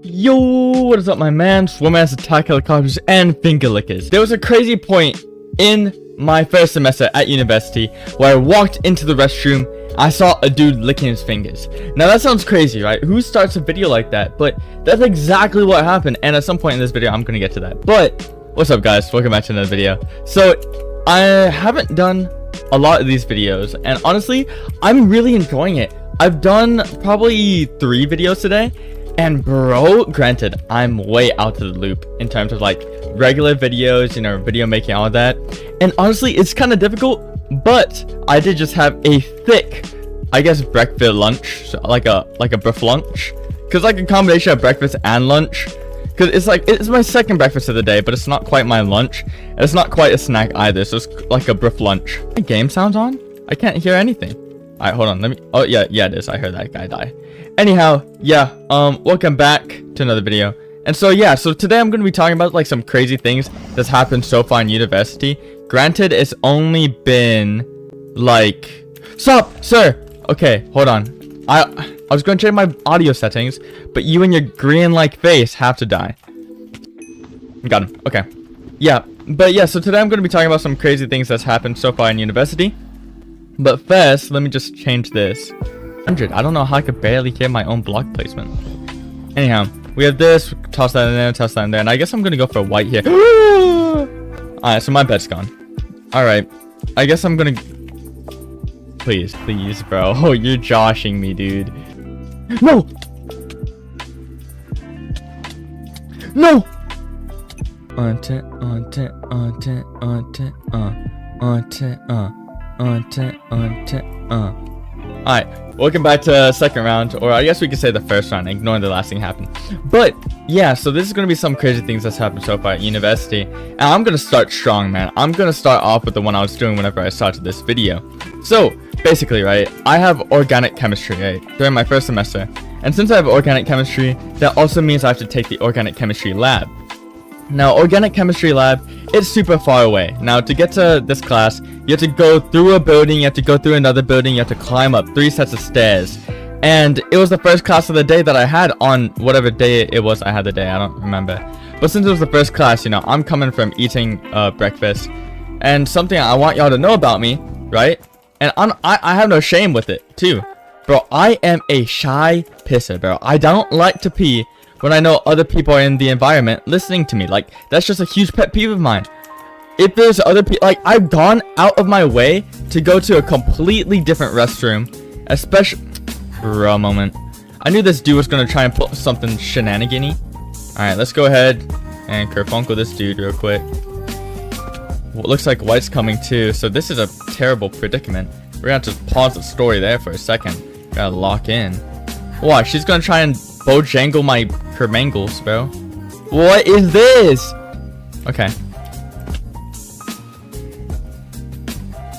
Yo, what is up, my man? Swarm-ass attack helicopters and finger lickers. There was a crazy point in my first semester at university where I walked into the restroom. I saw a dude licking his fingers. Now that sounds crazy, right? Who starts a video like that? But that's exactly what happened. And at some point in this video, I'm gonna get to that. But what's up, guys? Welcome back to another video. So I haven't done a lot of these videos, and honestly, I'm really enjoying it. I've done probably 3 videos today. And bro, granted, I'm way out of the loop in terms of like regular videos, you know, video making, all of that. And honestly, it's kind of difficult, but I did just have a thick, I guess, breakfast lunch, so like a breakfast lunch, cause like a combination of breakfast and lunch. Cause it's my second breakfast of the day, but it's not quite my lunch, and it's not quite a snack either. So it's like a breakfast lunch. My game sounds on? I can't hear anything. All right, hold on. Let me. Oh yeah, it is. I heard that guy die. Anyhow, yeah, welcome back to another video. And so yeah, so today I'm going to be talking about like some crazy things that's happened so far in university. Granted, it's only been like, stop, sir. Okay, hold on. I was going to change my audio settings, but you and your green like face have to die. Got him. Okay. Yeah, but yeah, so today I'm going to be talking about some crazy things that's happened so far in university. But first, let me just change this. 100. I don't know how I could barely hear my own block placement. Anyhow, we have this. Toss that in there, toss that in there. And I guess I'm going to go for white here. Alright, so my bed's gone. Alright. I guess I'm going to... Please, bro. Oh, you're joshing me, dude. No! No! Alright, welcome back to second round, or I guess we could say the first round, ignoring the last thing happened. But yeah, so this is going to be some crazy things that's happened so far at university, and I'm going to start strong, man. I'm going to start off with the one I was doing whenever I started this video. So basically, right, I have organic chemistry, right, during my first semester, and since I have organic chemistry, that also means I have to take the organic chemistry lab. Now, organic chemistry lab, it's super far away. Now, to get to this class, you have to go through a building, you have to go through another building, you have to climb up 3 sets of stairs. And it was the first class of the day that I had on whatever day it was I had the day, I don't remember. But since it was the first class, you know, I'm coming from eating breakfast. And something I want y'all to know about me, right? And I have no shame with it, too. Bro, I am a shy pisser, bro. I don't like to pee when I know other people are in the environment listening to me. Like, that's just a huge pet peeve of mine. If there's other people, like, I've gone out of my way to go to a completely different restroom, especially for a moment. I knew this dude was gonna try and pull something shenanigan-y. Alright, let's go ahead and kerfunkle this dude real quick. Well, it looks like white's coming too, so this is a terrible predicament. We're gonna have to pause the story there for a second. Gotta lock in. Watch, she's gonna try and bojangle my kermangles, bro. What is this? Okay.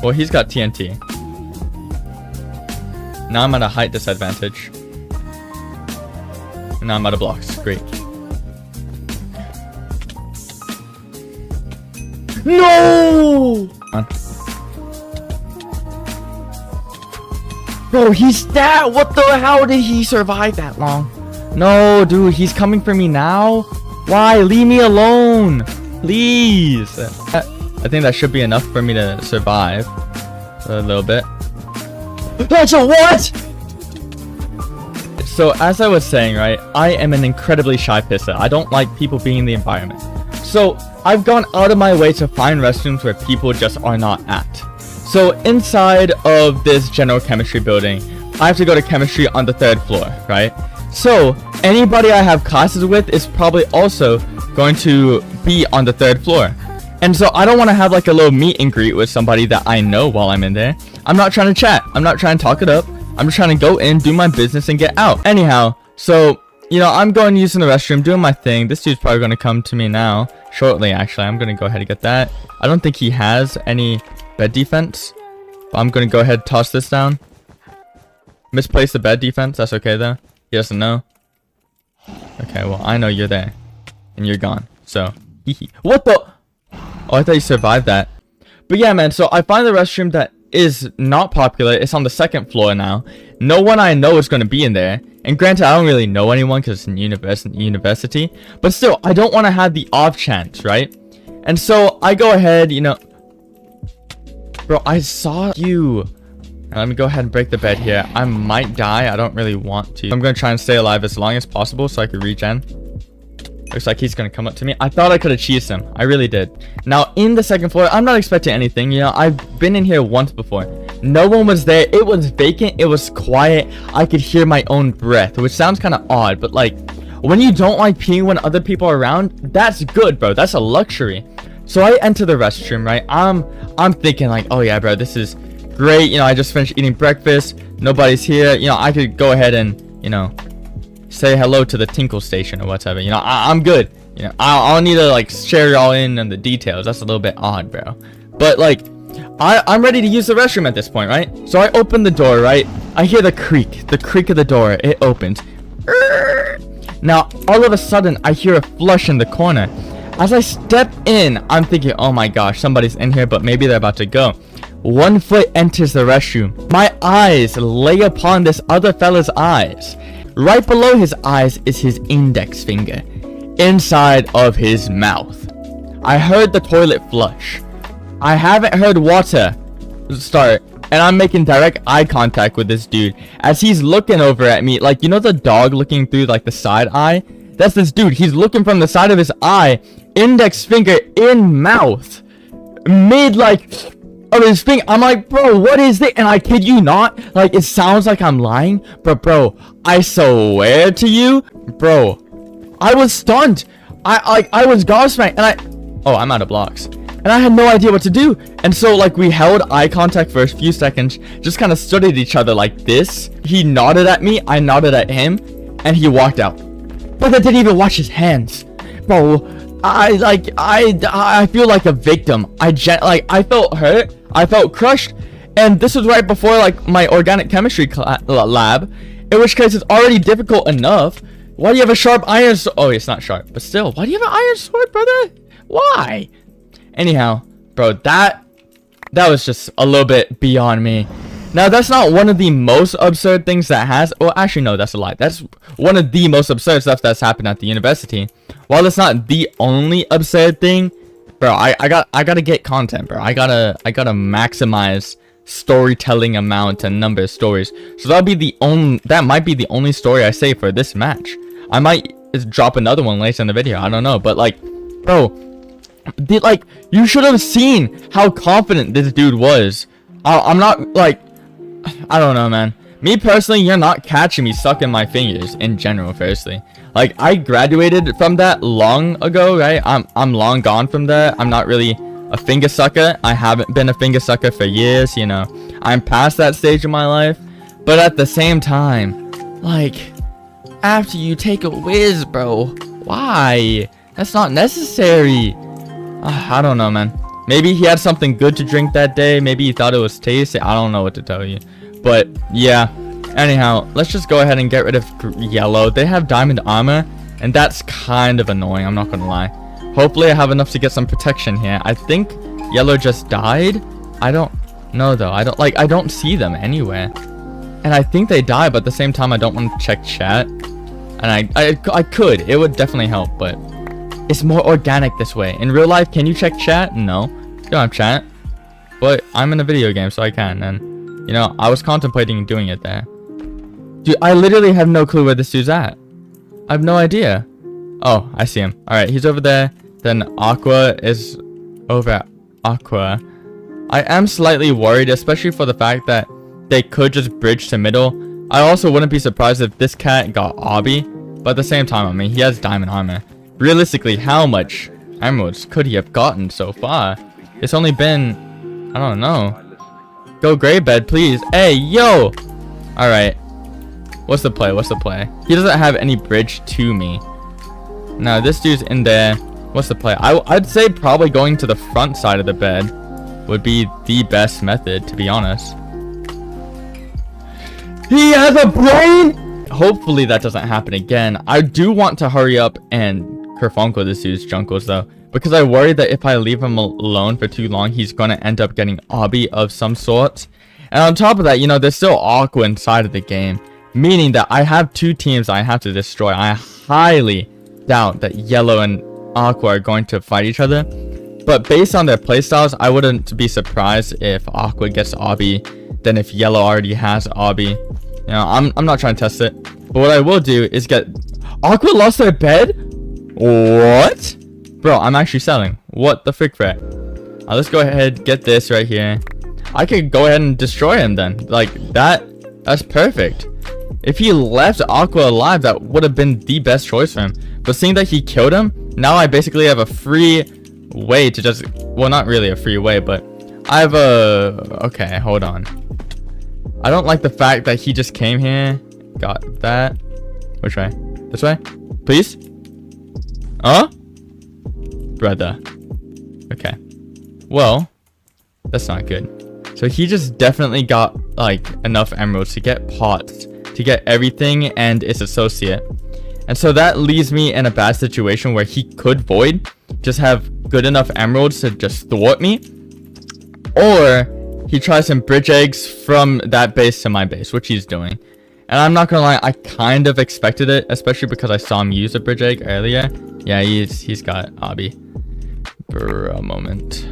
Well, he's got TNT. Now I'm at a height disadvantage. And now I'm out of blocks. Great. No! Bro, he's that. What the? How did he survive that long? No, dude, he's coming for me now. Why? Leave me alone, please. I think that should be enough for me to survive a little bit. That's a what? So as I was saying, right, I am an incredibly shy pisser. I don't like people being in the environment. So I've gone out of my way to find restrooms where people just are not at. So inside of this general chemistry building, I have to go to chemistry on the 3rd floor, right? So anybody I have classes with is probably also going to be on the 3rd floor. And so I don't want to have like a little meet and greet with somebody that I know while I'm in there. I'm not trying to chat. I'm not trying to talk it up. I'm just trying to go in, do my business, and get out. Anyhow, so, you know, I'm going using the restroom, doing my thing. This dude's probably going to come to me now. Shortly, actually. I'm going to go ahead and get that. I don't think he has any bed defense. But I'm going to go ahead and toss this down. Misplace the bed defense. That's okay, though. He doesn't know. Okay, well, I know you're there. And you're gone. So, what the? Oh, I thought you survived that. But yeah, man, so I find the restroom that is not popular. It's on the 2nd floor now. No one I know is going to be in there. And granted, I don't really know anyone because it's in university. But still, I don't want to have the off chance, right? And so I go ahead, you know. Bro, I saw you. Now, let me go ahead and break the bed here. I might die. I don't really want to. I'm going to try and stay alive as long as possible so I can regen. Looks like he's going to come up to me. I thought I could have cheesed him. I really did. Now, in the 2nd floor, I'm not expecting anything. You know, I've been in here once before. No one was there. It was vacant. It was quiet. I could hear my own breath, which sounds kind of odd. But, like, when you don't like peeing when other people are around, that's good, bro. That's a luxury. So I enter the restroom, right? I'm thinking, like, oh, yeah, bro, this is great. You know, I just finished eating breakfast. Nobody's here. You know, I could go ahead and, you know, say hello to the tinkle station or whatever. You know, I'm good. You know, I'll need to like share y'all in on the details. That's a little bit odd, bro. But like, I'm ready to use the restroom at this point, right? So I open the door, right? I hear the creak of the door. It opens. Now, all of a sudden, I hear a flush in the corner. As I step in, I'm thinking, oh my gosh, somebody's in here, but maybe they're about to go. 1 foot enters the restroom. My eyes lay upon this other fella's eyes. Right below his eyes is his index finger, inside of his mouth. I heard the toilet flush. I haven't heard water start, and I'm making direct eye contact with this dude as he's looking over at me. Like, you know the dog looking through like the side eye? That's this dude. He's looking from the side of his eye, index finger in mouth, mid like of his finger. I'm like, bro, what is it? And I kid you not, like, it sounds like I'm lying, but bro, I swear to you, bro, I was stunned. I was gobsmacked, and I'm out of blocks, and I had no idea what to do. And so like we held eye contact for a few seconds, just kind of stood at each other like this. He nodded at me, I nodded at him, and he walked out. But I didn't even wash his hands, bro. I feel like a victim. I felt hurt. I felt crushed. And this was right before like my organic chemistry lab, in which case it's already difficult enough. Why do you have a sharp iron sword? Oh, it's not sharp, but still, why do you have an iron sword, brother? Why? Anyhow, bro, that was just a little bit beyond me. Now, that's not one of the most absurd things that has... Well, actually, no, that's a lie. That's one of the most absurd stuff that's happened at the university. While it's not the only absurd thing, bro, I gotta get content, bro. I gotta maximize storytelling amount and number of stories. So that might be the only story I say for this match. I might drop another one later in the video. I don't know, but like, bro, you should have seen how confident this dude was. I'm not like... I don't know, man. Me personally, you're not catching me sucking my fingers in general, firstly. Like, I graduated from that long ago, right? I'm long gone from that. I'm not really a finger sucker. I haven't been a finger sucker for years, you know. I'm past that stage of my life. But at the same time, like, after you take a whiz, bro, why? That's not necessary. I don't know, man. Maybe he had something good to drink that day. Maybe he thought it was tasty. I don't know what to tell you. But, yeah. Anyhow, let's just go ahead and get rid of yellow. They have diamond armor, and that's kind of annoying. I'm not going to lie. Hopefully, I have enough to get some protection here. I think yellow just died. I don't know, though. I don't see them anywhere. And I think they died, but at the same time, I don't want to check chat. And I could. It would definitely help, but... It's more organic this way. In real life, can you check chat? No. You don't have chat. But I'm in a video game, so I can. And, you know, I was contemplating doing it there. Dude, I literally have no clue where this dude's at. I have no idea. Oh, I see him. Alright, he's over there. Then Aqua is over at Aqua. I am slightly worried, especially for the fact that they could just bridge to middle. I also wouldn't be surprised if this cat got obby. But at the same time, I mean, he has diamond armor. Realistically, how much emeralds could he have gotten so far? It's only been, I don't know. Go gray bed, please. Hey, yo! Alright. What's the play? What's the play? He doesn't have any bridge to me. Now, this dude's in there. What's the play? I'd say probably going to the front side of the bed would be the best method, to be honest. He has a brain! Hopefully that doesn't happen again. I do want to hurry up and kerfunkle this dude's junkles though. because I worry that if I leave him alone for too long, he's going to end up getting obby of some sort. And on top of that, you know, there's still Aqua inside of the game, meaning that I have 2 teams I have to destroy. I highly doubt that Yellow and Aqua are going to fight each other. But based on their playstyles, I wouldn't be surprised if Aqua gets obby than if Yellow already has obby. You know, I'm not trying to test it. But what I will do is get... Aqua lost their bed? What? Bro, I'm actually selling. What the frick, fret? Let's go ahead, get this right here. I could go ahead and destroy him then. Like, that's perfect. If he left Aqua alive, that would have been the best choice for him. But seeing that he killed him, now I basically have a free way to just... Well, not really a free way, but I have a... Okay, hold on. I don't like the fact that he just came here. Got that. Which way? This way? Please? Huh? Brother. Okay. Well, that's not good. So he just definitely got, like, enough emeralds to get pots, to get everything and its associate. And so that leaves me in a bad situation where he could void, just have good enough emeralds to just thwart me. Or he tries some bridge eggs from that base to my base, which he's doing. And I'm not gonna lie, I kind of expected it, especially because I saw him use a bridge egg earlier. Yeah, he's got obby. For a moment.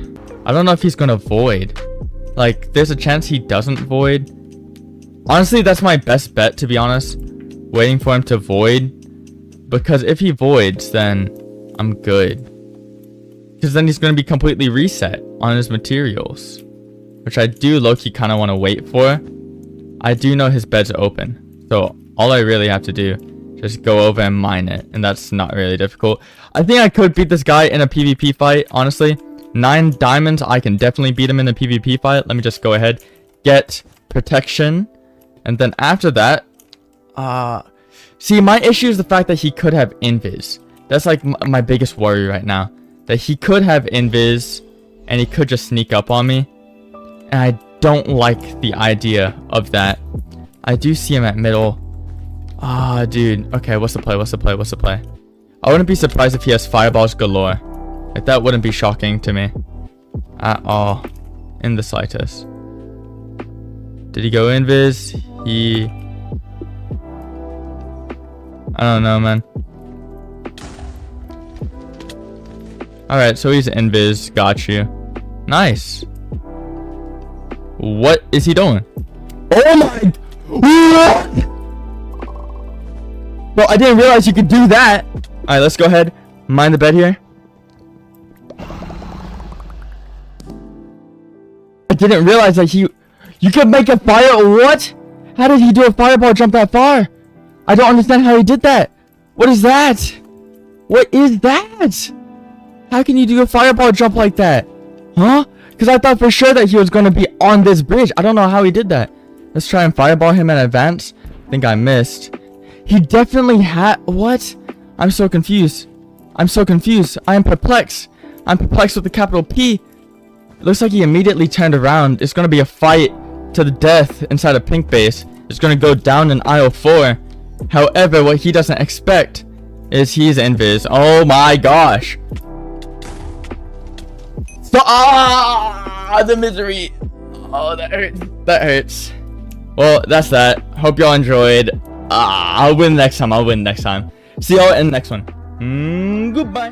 I don't know if he's gonna void. Like, there's a chance he doesn't void. Honestly, that's my best bet, to be honest. Waiting for him to void. Because if he voids, then I'm good. Because then he's gonna be completely reset on his materials. Which I do low-key kind of want to wait for. I do know his bed's open. So all I really have to do just go over and mine it, and that's not really difficult. I think I could beat this guy in a PvP fight, honestly. 9 diamonds, I can definitely beat him in a PvP fight. Let me just go ahead, get protection, and then after that, see, my issue is the fact that he could have invis. That's like my biggest worry right now, that he could have invis and he could just sneak up on me, and I don't like the idea of that. I do see him at middle. Dude. Okay, what's the play? What's the play? What's the play? I wouldn't be surprised if he has fireballs galore. Like, that wouldn't be shocking to me at all, in the slightest. Did he go invis? I don't know, man. Alright, so he's invis. Got you. Nice. What is he doing? Oh my... What? Bro, I didn't realize you could do that. Alright, let's go ahead. Mine the bed here. I didn't realize that you could make a fire. What? How did he do a fireball jump that far? I don't understand how he did that. What is that? What is that? How can you do a fireball jump like that? Huh? Because I thought for sure that he was going to be on this bridge. I don't know how he did that. Let's try and fireball him in advance. I think I missed. He definitely had... What? I'm so confused. I'm so confused. I am perplexed. I'm perplexed with the capital P. It looks like he immediately turned around. It's going to be a fight to the death inside a pink base. It's going to go down in aisle 4. However, what he doesn't expect is he's invis. Oh my gosh. The misery. Oh, that hurts. That hurts. Well, that's that. Hope y'all enjoyed. I'll win next time. See y'all in the next one. Goodbye.